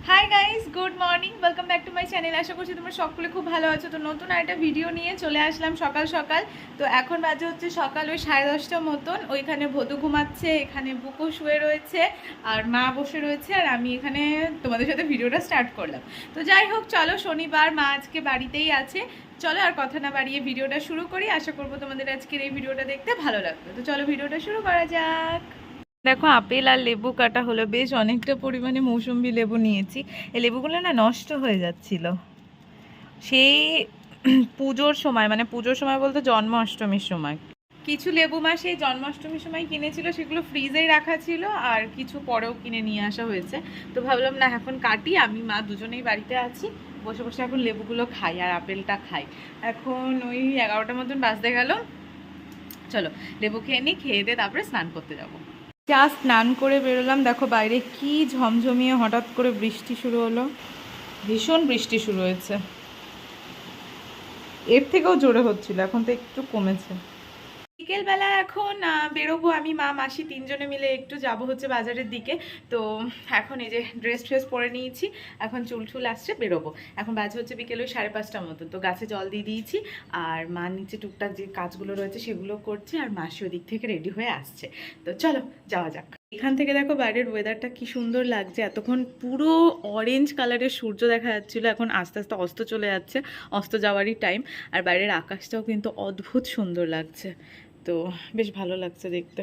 High guys, good morning, welcome back to my channel. আশা করছি তোমরা সকলে খুব ভালো আছো। তো নতুন একটা ভিডিও নিয়ে চলে আসলাম সকাল সকাল। তো এখন বাজে হচ্ছে সকাল ওই 10:30 মতন। ওইখানে ভদু ঘুমাচ্ছে, এখানে বুকো শুয়ে রয়েছে, আর মা বসে রয়েছে, আর আমি এখানে তোমাদের সাথে ভিডিওটা স্টার্ট করলাম। তো যাই হোক, চলো, শনিবার, মা আজকে বাড়িতেই আছে। চলো আর কথা না বাড়িয়ে ভিডিওটা শুরু করি। আশা করবো তোমাদের আজকের এই ভিডিওটা দেখতে ভালো লাগবে। তো চলো ভিডিওটা শুরু করা যাক। দেখো, আপেল আর লেবু কাটা হলো, বেশ অনেকটা পরিমাণে মৌসুম্বি লেবু নিয়েছি। এই লেবুগুলো না নষ্ট হয়ে যাচ্ছিল সেই পুজোর সময়, মানে পুজোর সময় বলতে জন্মাষ্টমীর সময়। কিছু লেবু মা সেই জন্মাষ্টমীর সময় কিনেছিল, সেগুলো ফ্রিজেই রাখা ছিল, আর কিছু পরেও কিনে নিয়ে আসা হয়েছে। তো ভাবলাম না, এখন কাটি, আমি মা দুজনেই বাড়িতে আছি, বসে বসে এখন লেবুগুলো খাই আর আপেলটা খাই। এখন ওই 11টা মতন বাজতে গেল। চলো লেবু খেয়ে নিই, খেয়ে দিয়ে তারপরে স্নান করতে যাবো। যা স্নান করে বেরোলাম, দেখো বাইরে কি ঝমঝমিয়ে হঠাৎ করে বৃষ্টি শুরু হলো। ভীষণ বৃষ্টি শুরু হয়েছে, এর থেকেও জোরে হচ্ছিল, এখন তো একটু কমেছে। বিকেলবেলা এখন বেরোবো, আমি মা মাসি তিনজনে মিলে একটু যাব হচ্ছে বাজারের দিকে। তো এখন এই যে ড্রেস পরে নিয়েছি, এখন চুল আসছে, বেরোবো। এখন বাজে হচ্ছে বিকেল ওই 5:30 মতন। তো গাছে জল দিয়ে দিয়েছি, আর মা নিচে টুকটাক যে কাজগুলো রয়েছে সেগুলো করছে, আর মাসি ওদিক থেকে রেডি হয়ে আসছে। তো চলো যাওয়া যাক। এখান থেকে দেখো বাইরের ওয়েদারটা কি সুন্দর লাগছে। এতক্ষণ পুরো অরেঞ্জ কালারের সূর্য দেখা যাচ্ছিল, এখন আস্তে আস্তে অস্ত চলে যাচ্ছে, অস্ত যাওয়ারই টাইম। আর বাইরের আকাশটাও কিন্তু অদ্ভুত সুন্দর লাগছে, তো বেশ ভালো লাগছে দেখতে।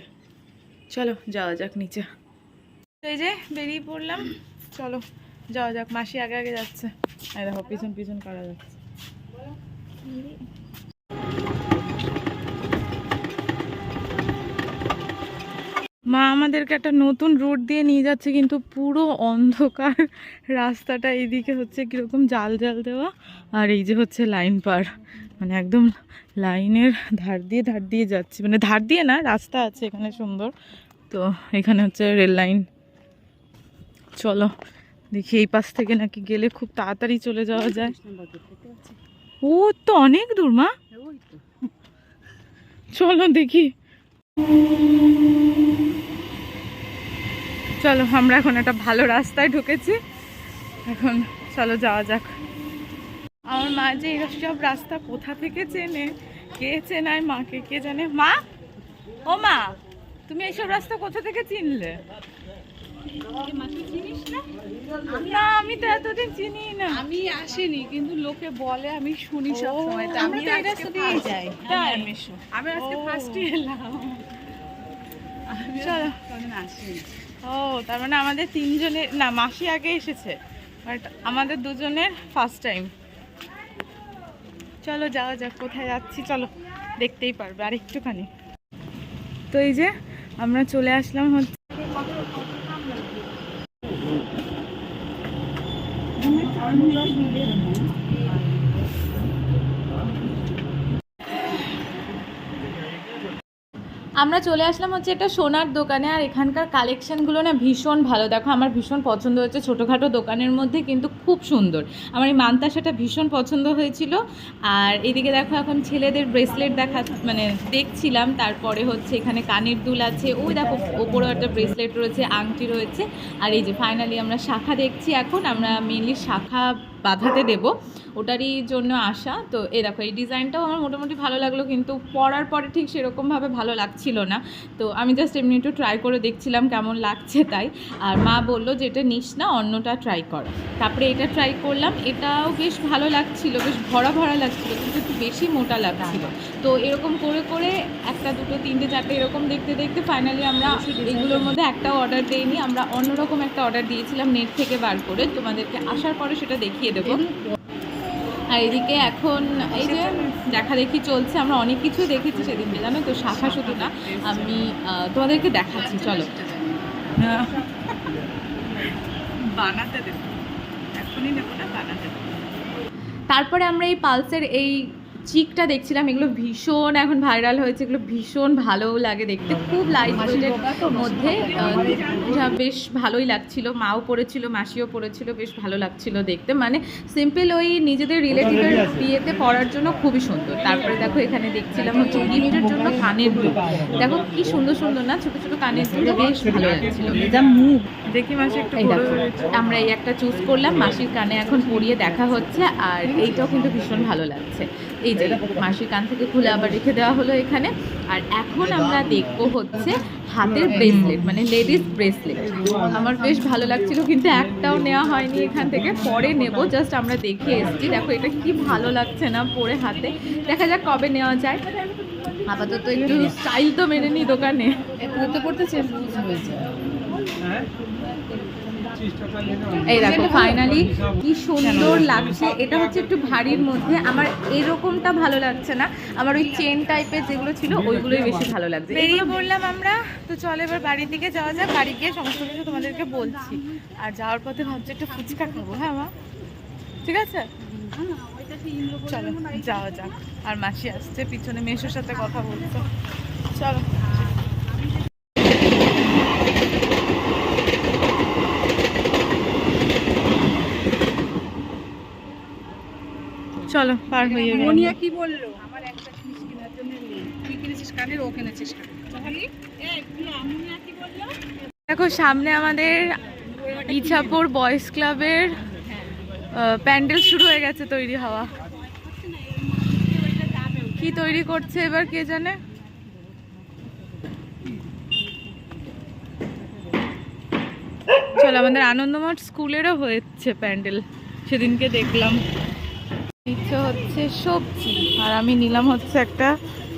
চলো যাওয়া যাক নিচে। তো এই যে বেরিয়ে পড়লাম, চলো যাওয়া যাক। মাসি আগে আগে যাচ্ছে, আর দেখো পিছন পিছন করা যাচ্ছে। মা আমাদেরকে একটা নতুন রুট দিয়ে নিয়ে যাচ্ছে, কিন্তু পুরো অন্ধকার রাস্তাটা। এইদিকে হচ্ছে কীরকম জাল জাল দেওয়া, আর এই যে হচ্ছে লাইন পার, মানে একদম লাইনের ধার দিয়ে যাচ্ছি, মানে ধার দিয়ে না, রাস্তা আছে এখানে সুন্দর। তো এখানে হচ্ছে রেল লাইন। চলো দেখি, এই পাশ থেকে নাকি গেলে খুব তাড়াতাড়ি চলে যাওয়া যায়। ও তো অনেক দূর মা, চলো দেখি। চলো, আমরা এখন একটা ভালো রাস্তায় ঢুকেছি, এখন চলো যাওয়া যাক। আমার মা যে এইসব রাস্তা কোথা থেকে চেনে, কে চেনায় মাকে কে জানে। মা, ও মা, তুমি এইসব রাস্তা কোথা থেকে চিনলে? না, আমি তো এতদিন চিনি না। আমি আসিনি, কিন্তু লোকে বলে, আমি শুনি সব সময়। আমি আজকে যাই, আমি আজকে ফার্স্ট এলাম। চলো, আসিনি। ও তার মানে আমাদের তিনজনের, না মাসি আগে এসেছে, বাট আমাদের দুজনের ফার্স্ট টাইম। চলো যাওয়া যাক। কোথায় যাচ্ছি চলো, দেখতেই পারবে আর একটুখানি। তো এই যে আমরা চলে আসলাম হচ্ছে আমরা চলে আসলাম হচ্ছে একটা সোনার দোকানে। আর এখানকার কালেকশানগুলো না ভীষণ ভালো। দেখো, আমার ভীষণ পছন্দ হয়েছে, ছোটোখাটো দোকানের মধ্যে কিন্তু খুব সুন্দর। আমার এই মানতাসাটা ভীষণ পছন্দ হয়েছিল। আর এদিকে দেখো, এখন ছেলেদের ব্রেসলেট মানে দেখছিলাম। তারপরে হচ্ছে এখানে কানের দুল আছে, ওই দেখো ওপরেও একটা ব্রেসলেট রয়েছে, আংটি রয়েছে। আর এই যে ফাইনালি আমরা শাখা দেখছি। এখন আমরা মেনলি শাখা বাঁধাতে দেব, ওটারই জন্য আসা। তো এই দেখো, এই ডিজাইনটাও আমার মোটামুটি ভালো লাগলো, কিন্তু পরার পরে ঠিক সেরকমভাবে ভালো লাগছিল না। তো আমি জাস্ট এমনি একটু ট্রাই করে দেখছিলাম কেমন লাগছে তাই। আর মা বললো যে এটা নিস না, অন্যটা ট্রাই কর। তারপরে এটা ট্রাই করলাম, এটাও বেশ ভালো লাগছিল, বেশ ভরা ভরা লাগছিল, কিন্তু একটু বেশি মোটা লাগছিল। তো এরকম করে করে একটা, দুটো, তিনটে, চারটে এরকম দেখতে দেখতে ফাইনালি আমরা এগুলোর মধ্যে একটাও অর্ডার দিইনি, আমরা অন্যরকম একটা অর্ডার দিয়েছিলাম নেট থেকে বার করে। তোমাদেরকে আসার পরে সেটা দেখিয়ে দেবো। আর এদিকে এখন এই যে দেখা দেখি চলছে, আমরা অনেক কিছু দেখেছি সেদিনকে, জানো তো, শাখা শুধু না। আমি তোমাদেরকে দেখাচ্ছি, চলো। বানাতে দেবো, এখনই নেবো না, বানাতে দেবো। তারপরে আমরা এই পালসের এই চিকটা দেখছিলাম, এগুলো ভীষণ এখন ভাইরাল হয়েছে, এগুলো ভীষণ ভালো লাগে দেখতে, খুব লাইট ওয়েটের মধ্যে বেশ ভালোই লাগছিল। মাও পরেছিল, মাসিও পরেছিল, বেশ ভালো লাগছিল দেখতে, মানে সিম্পল ওই নিজেদের রিলেটিভের বিয়েতে পরার জন্য খুবই সুন্দর। তারপরে দেখো এখানে দেখছিলাম হচ্ছে গিফটের জন্য কানের দুল, দেখো কি সুন্দর সুন্দর না ছোট ছোট কানের দুল, বেশ ভালো লাগছিল। দেখি মাসি একটু আমরা এই একটা চুজ করলাম, মাসির কানে এখন পরিয়ে দেখা হচ্ছে, আর এইটাও কিন্তু ভীষণ ভালো লাগছে। এই যে মাসির কান থেকে খুলে আবার রেখে দেওয়া হলো এখানে। আর এখন আমরা দেখবো হচ্ছে হাতের ব্রেসলেট, মানে লেডিস ব্রেসলেট। আমার বেশ ভালো লাগছিল, কিন্তু একটাও নেওয়া হয়নি এখান থেকে, পরে নেব। জাস্ট আমরা দেখে এসেছি, দেখো এটা কি ভালো লাগছে না পরে হাতে, দেখা যাক কবে নেওয়া যায়। আপাতত একটু স্টাইল তো মেনে নি দোকানে, পড়তে পড়তে চেঞ্জ হয়েছে। এই দেখো ফাইনালি কি সুন্দর লাগছে। এটা হচ্ছে একটু ভারীর মধ্যে, আমার এরকমটা ভালো লাগছে না, আমার ওই চেন টাইপের যেগুলো ছিল ওইগুলোই বেশি ভালো লাগছে। বেরিয়ে পড়লাম আমরা, তো চলো এবার বাড়ির দিকে যাওয়া যাক, বাড়ি গিয়ে সমস্ত কিছু তোমাদেরকে বলছি। আর যাওয়ার পথে ভাবছি একটু ফুচকা খাবো। হ্যাঁ মা, ঠিক আছে চলো যাওয়া যাক। আর মাসি আসছে পিছনে, মেসোর সাথে কথা বলছো, চলো। চলো পার হয়ে যাবে। মনিয়া কি বললো? আমার একটা জিনিস কেনার জন্য তুই কিনেছিস কানের, ও কিনেছিস কানের। মনিয়া কি বললো? দেখো সামনে আমাদের ইছাপুর বয়েজ ক্লাবের প্যান্ডেল শুরু হয়ে গেছে তৈরি হওয়া। কি তৈরি করছে এবার কে জানে। চলো আমাদের আনন্দমঠ স্কুলেরও হয়েছে প্যান্ডেল, সেদিনকে দেখলাম। ইচ্ছে হচ্ছে সবজি, আর আমি নিলাম হচ্ছে একটা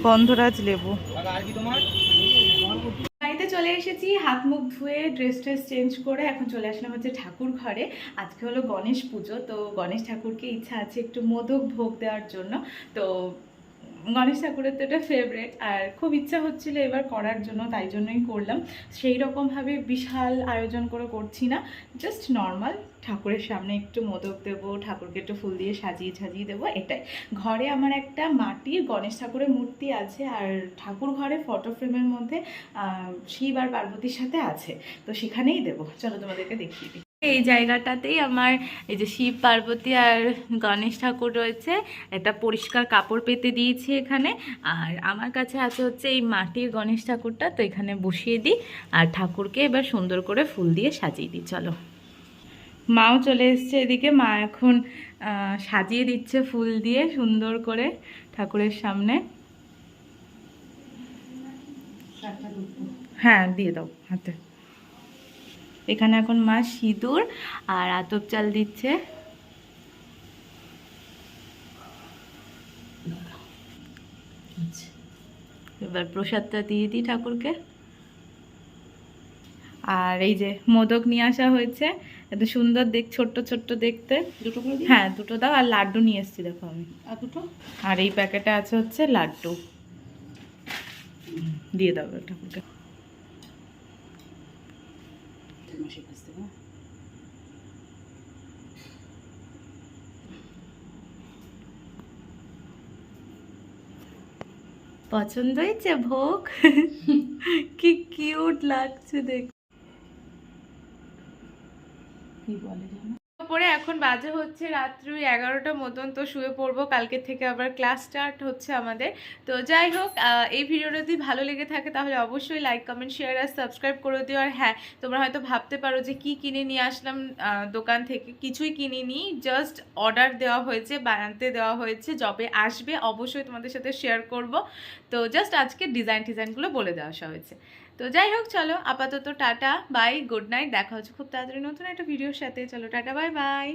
গন্ধরাজ লেবু। বাড়িতে চলে এসেছি, হাত মুখ ধুয়ে ড্রেস ট্রেস চেঞ্জ করে এখন চলে আসলাম হচ্ছে ঠাকুর ঘরে। আজকে হলো গণেশ পুজো, তো গণেশ ঠাকুরকে ইচ্ছা আছে একটু মোদক ভোগ দেওয়ার জন্য। তো গণেশ ঠাকুরের তো এটা ফেভারেট, আর খুব ইচ্ছা হচ্ছিল এবার করার জন্য, তাই জন্যই করলাম। সেই রকমভাবে বিশাল আয়োজন করে করছি না, জাস্ট নর্মাল ঠাকুরের সামনে একটু মোদক দেবো, ঠাকুরকে একটু ফুল দিয়ে সাজিয়ে সাজিয়ে দেবো, এটাই। ঘরে আমার একটা মাটির গণেশ ঠাকুরের মূর্তি আছে, আর ঠাকুর ঘরে ফটো ফ্রেমের মধ্যে শিব আর পার্বতীর সাথে আছে, তো সেখানেই দেবো। চলো তোমাদেরকে দেখিয়ে দিই। এই জায়গাটাতেই আমার এই যে শিব পার্বতী আর গণেশ ঠাকুর রয়েছে, একটা পরিষ্কার কাপড় পেতে দিয়েছি এখানে। আর আমার কাছে আছে হচ্ছে এই মাটির গণেশ ঠাকুরটা, তো এখানে বসিয়ে দিই আর ঠাকুরকে এবার সুন্দর করে ফুল দিয়ে সাজিয়ে দিই। চলো, মাও চলে এসছে এদিকে, মা এখন সাজিয়ে দিচ্ছে ফুল দিয়ে সুন্দর করে ঠাকুরের সামনে। হ্যাঁ দিয়ে দাও হাতে। এখানে এখন মা সিঁদুর আর আতপ চাল দিচ্ছে। এবার প্রসাদটা দিয়ে দিই ঠাকুরকে। আর এই যে মোদক নিয়ে আসা হয়েছে, এত সুন্দর ছোট্ট ছোট্ট দেখতে। দুটো করে দিই? হ্যাঁ দুটো দাও, আর লাড্ডু নিয়ে এসেছি দেখো আমি। আর দুটো? আর এই প্যাকেটে আছে হচ্ছে লাড্ডু, দিয়ে দাও ঠাকুরকে। পছন্দ হয়েছে ভোগ? কি কিউট লাগছে দেখ। কি বলে জানো পরে এখন বাজে হচ্ছে রাত্রি 11টা মতন, তো শুয়ে পড়বো, কালকে থেকে আবার ক্লাস স্টার্ট হচ্ছে আমাদের। তো যাই হোক, এই ভিডিওটা যদি ভালো লেগে থাকে তাহলে অবশ্যই লাইক কমেন্ট শেয়ার আর সাবস্ক্রাইব করে দিও। আর হ্যাঁ, তোমরা হয়তো ভাবতে পারো যে কি কিনে নিয়ে আসলাম দোকান থেকে, কিছুই কিনিনি, জাস্ট অর্ডার দেওয়া হয়েছে, বানাতে দেওয়া হয়েছে, যবে আসবে অবশ্যই তোমাদের সাথে শেয়ার করব। তো জাস্ট আজকে ডিজাইনগুলো বলে দেওয়া হয়েছে। তো যাই হোক, চলো আপাতত টাটা বাই, গুড নাইট, দেখা হচ্ছে খুব তাড়াতাড়ি নতুন একটা ভিডিওর সাথে। চলো টাটা বাই বাই।